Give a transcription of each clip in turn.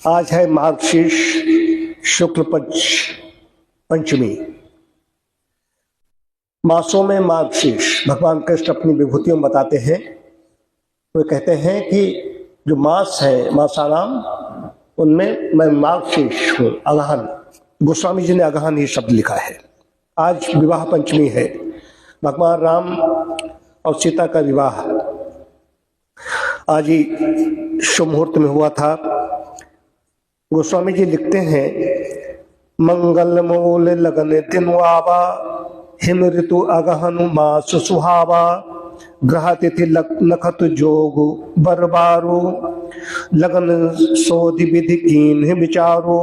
आज है मार्गशीर्ष शुक्ल पक्ष पंचमी। मासों में मार्गशीर्ष भगवान कृष्ण अपनी विभूतियों में बताते हैं। वे कहते हैं कि जो मास है, मासाराम, उनमें मैं मार्गशीर्ष हूँ, अगहन। गोस्वामी जी ने अगहन ही शब्द लिखा है। आज विवाह पंचमी है, भगवान राम और सीता का विवाह आज ही शुभ मुहूर्त में हुआ था। गोस्वामी जी लिखते हैं, मंगल मूल लगन दिन आवा, हिम ऋतु अगहन मास सुहावा, ग्रह तिथि नखत जोग बरबारो, लगन सोधि विधि कीन विचारो।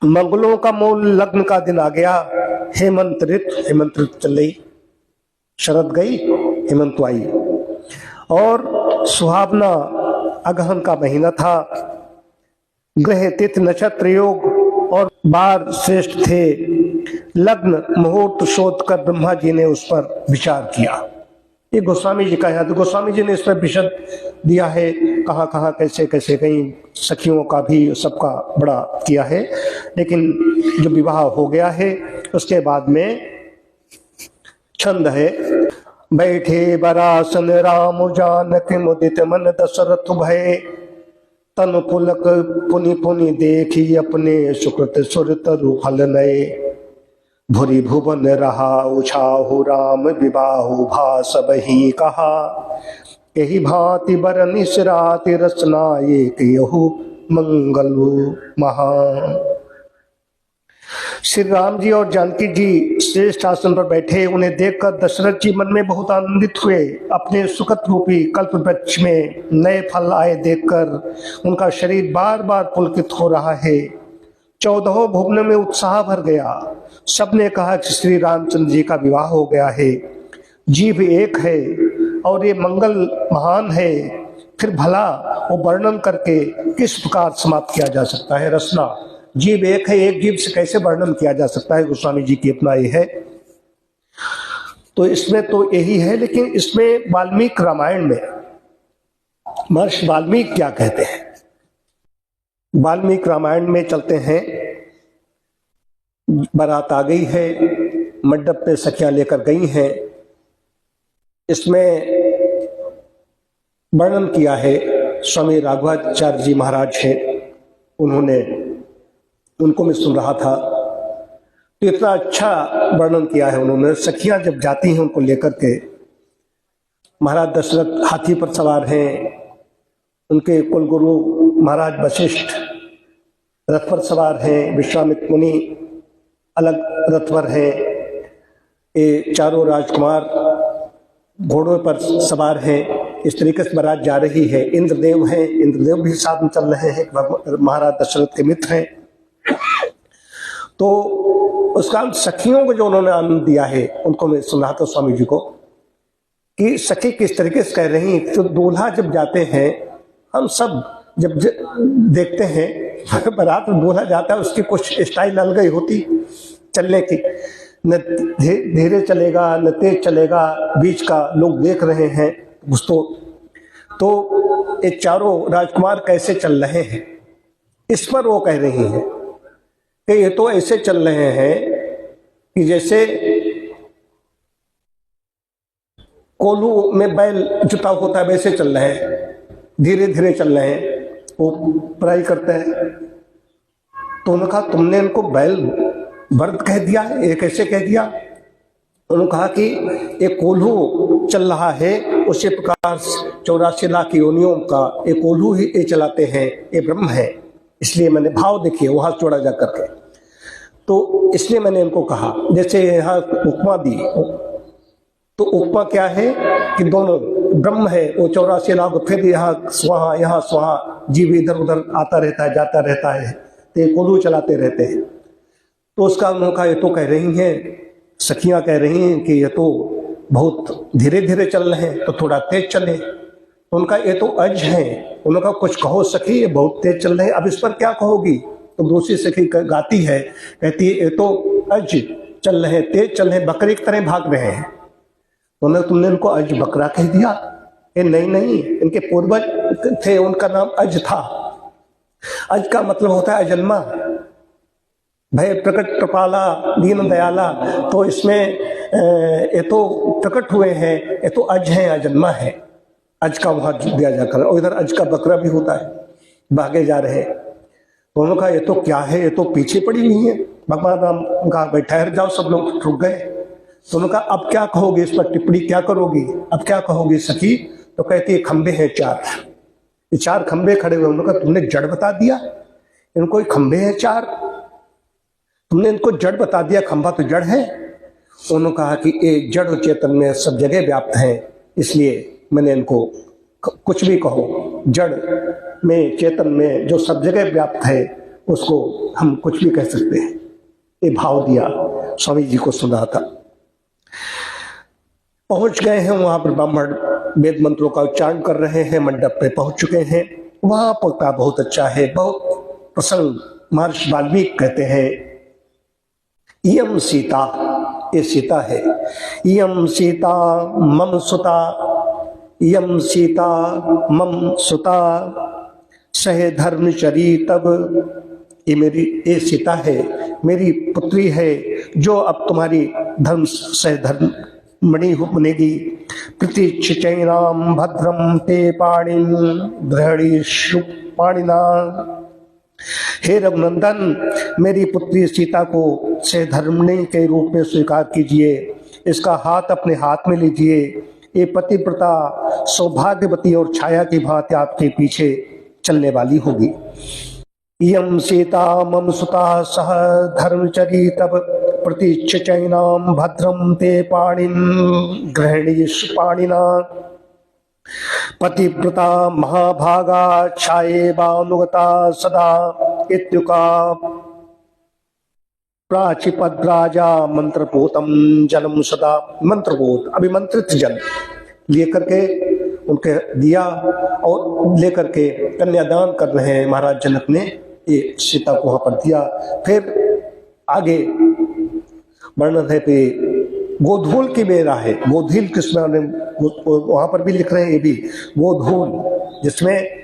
मंगलों का मूल लग्न का दिन आ गया। हेमंत ऋतु चल रही, शरद गई, हेमंत आई, और सुहावना अगहन का महीना था। ग्रह तिथि नक्षत्र योग और बार श्रेष्ठ थे। लग्न मुहूर्त शोध कर ब्रह्मा जी ने उस पर विचार किया। ये गोस्वामी जी का है। तो गोस्वामी जी ने इस पर विशद दिया है, कहाँ कहाँ कैसे कैसे, कहीं सखियों का भी सबका बड़ा किया है। लेकिन जो विवाह हो गया है उसके बाद में छंद है, बैठे बरासन राम जानकी मुदित मन दशरथ भय, तन पुलक पुनि पुनि देखी अपने सुकृत सुर तरु फल नए, भूरि भुवन रहा उछाहु राम विबाहु भास बही कहा, यही भांति बर निसराति रचना एक यहु मंगलु महा। श्री राम जी और जानकी जी श्रेष्ठ आसन पर बैठे। उन्हें देखकर दशरथ जी मन में बहुत आनंदित हुए। अपने सुखद रूपी कल्प वृक्ष में नए फल आए देखकर उनका शरीर बार बार पुलकित हो रहा है। 14 भुवनों में उत्साह भर गया। सबने कहा कि श्री रामचंद्र जी का विवाह हो गया है। जीव एक है और ये मंगल महान है, फिर भला वो वर्णन करके किस प्रकार समाप्त किया जा सकता है। रचना, जीव एक है, एक जीव से कैसे वर्णन किया जा सकता है, गोस्वामी जी की अपना ये है। तो इसमें तो यही है। लेकिन इसमें वाल्मीकि रामायण में महर्षि वाल्मीकि क्या कहते हैं, वाल्मीकि रामायण में चलते हैं। बारात आ गई है, मंडप पे सखियां लेकर गई हैं। इसमें वर्णन किया है, स्वामी राघवाचार्य जी महाराज हैं, उनको मैं सुन रहा था, तो इतना अच्छा वर्णन किया है उन्होंने। सखियां जब जाती हैं उनको लेकर के, महाराज दशरथ हाथी पर सवार हैं, उनके कुलगुरु महाराज वशिष्ठ रथ पर सवार हैं, विश्वामित्र मुनि अलग रथ पर हैं, ये चारों राजकुमार घोड़ों पर सवार हैं। इस तरीके से बारात जा रही है। इंद्रदेव हैं, इंद्रदेव भी साथ में चल रहे हैं, महाराज दशरथ के मित्र हैं। तो उसका सखियों को जो उन्होंने आनंद दिया है, उनको मैं सुना था स्वामी जी को, कि सखी किस तरीके से कह रही हैं। तो दूल्हा जब जाते हैं, हम सब जब देखते हैं बारात में दूल्हा जाता है, उसकी कुछ स्टाइल अलग ही होती चलने की, न धीरे चलेगा न तेज चलेगा, बीच का लोग देख रहे हैं। तो ये चारों राजकुमार कैसे चल रहे हैं, इस पर वो कह रही हैं कि ये तो ऐसे चल रहे हैं कि जैसे कोल्हू में बैल जुटा होता है, वैसे चल रहे हैं, धीरे धीरे चल रहे हैं। वो पढ़ाई करते हैं। तो उन्होंने कहा, तुमने इनको बैल बर्द कह दिया है, ये कैसे कह दिया? उन्होंने कहा कि एक कोल्हू चल रहा है, उसी प्रकार 84 लाख योनियों का एक कोल्हू ही ये चलाते हैं, ये ब्रह्म है। इसलिए मैंने भाव देखिए वो हाथ जोड़ा जा करके, तो इसलिए मैंने इनको कहा। जैसे यहाँ उपमा दी, तो उपमा क्या है कि दोनों ब्रह्म है, वो 84 लाख, फिर यहाँ स्वाहा जीव इधर उधर आता रहता है, जाता रहता है, तो ये कोल्हू चलाते रहते हैं। तो उसका उन्होंने कहा, ये तो कह रही हैं, सखियां कह रही हैं कि ये तो बहुत धीरे धीरे चल रहे हैं, तो थोड़ा तेज चले। तो उनका ये तो अज है। उन्होंने कहा, कुछ कहो सखी, ये बहुत तेज चल रहे हैं, अब इस पर क्या कहोगी? तो दूसरी सखी गाती है, कहती है, ये तो अज चल रहे हैं, तेज चल रहे हैं, बकरी की तरह भाग रहे हैं। तुमने इनको अज बकरा कह दिया? ये नहीं, इनके पूर्वज थे, उनका नाम अज था। अज का मतलब होता है अजन्मा, भय प्रकट कृपाला दीन दयाला। तो इसमें ये तो प्रकट हुए हैं, ये तो अज है, अजन्मा है। अज का वहां दिया जाकर, और इधर अज का बकरा भी होता है, भागे जा रहे हैं। तो उन्होंने कहा ये तो क्या है, ये तो पीछे पड़ी हुई है। भगवान राम कहा भाई ठहर जाओ, सब लोग रुक गए। तो उन्होंने कहा अब क्या कहोगे, इस पर टिप्पणी क्या करोगी, अब क्या कहोगी सखी? तो कहती है खंबे हैं 4, ये 4 खंबे खड़े हुए। उन्होंने कहा तुमने जड़ बता दिया, इनको खंबे हैं 4, तुमने इनको जड़ बता दिया, खंबा तो जड़ है। उन्होंने कहा कि ये जड़ और चेतन में सब जगह व्याप्त है, इसलिए मैंने इनको कुछ भी कहो, जड़ में चेतन में जो सब जगह व्याप्त है उसको हम कुछ भी कह सकते हैं। ये भाव दिया, स्वामी जी को सुना था। पहुंच गए हैं वहां पर, ब्राह्मण वेद मंत्रों का उच्चारण कर रहे हैं, मंडप पे पहुंच चुके हैं। वहां पर बहुत अच्छा है, बहुत प्रसन्न। महर्षि वाल्मीकि कहते हैं इयम सीता, ये सीता है, इयम सीता मम सुता, इयम सीता मम सुता सहे धर्मचरी तब। ये सीता है, मेरी पुत्री है, जो अब तुम्हारी धर्म सह धर्म मणि बनेगी। प्रतीक्षिचैनाम भद्रम ते पाणिन ग्रहणीषु पाणिना। हे रघुनंदन, मेरी पुत्री सीता को से धर्मणी के रूप में स्वीकार कीजिए, इसका हाथ अपने हाथ में लीजिए। ये पतिव्रता सौभाग्यवती और छाया की भांति आपके पीछे चलने वाली होगी। इयं सीता मम सुता सह धर्मचरी तब प्रतीक्षचैनाम भद्रम ते पाणिन ग्रहणीषु पाणिना। पतिव्रता महाभागा छायेवानुगता सदा इत्युका प्राचिपद्राजा मंत्रपोतम जलम सदा। मंत्रपोत अभिमंत्रित जल लेकर के उनके दिया और लेकर के कन्यादान कर रहे हैं महाराज जनक ने, ये सीता को वहां पर दिया। फिर आगे वर्णन है पे गोधूल की बेरा है, गोधील किसमें वहां पर भी लिख रहे हैं, ये भी गोधूल जिसमें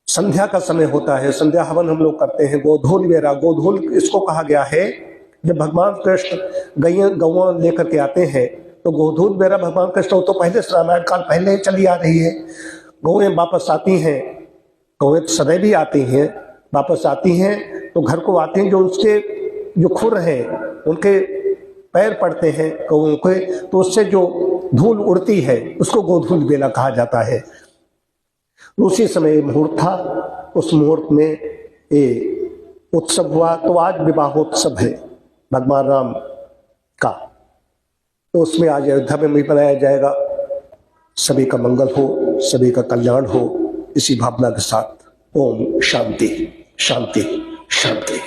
संध्या का समय होता है, संध्या हवन हम लोग करते हैं। गोधूल बेरा, गोधूल इसको कहा गया है जब भगवान कृष्ण गौवा लेकर के आते हैं तो गोधूल बेरा भगवान कृष्ण तो पहले से रामायण काल पहले ही चली आ रही है। गौएं वापस आती हैं, गौएं तो सदैव भी आती हैं, वापस आती हैं तो घर को आती हैं, जो उसके जो खुर हैं उनके पैर पड़ते हैं गौओं के, तो उससे जो धूल उड़ती है उसको गोधूल बेला कहा जाता है। उसी समय मुहूर्त था, उस मुहूर्त में ये उत्सव हुआ। तो आज विवाहोत्सव है भगवान राम का, तो उसमें आज अयोध्या में भी बनाया जाएगा। सभी का मंगल हो, सभी का कल्याण हो, इसी भावना के साथ ओम शांति शांति शांति।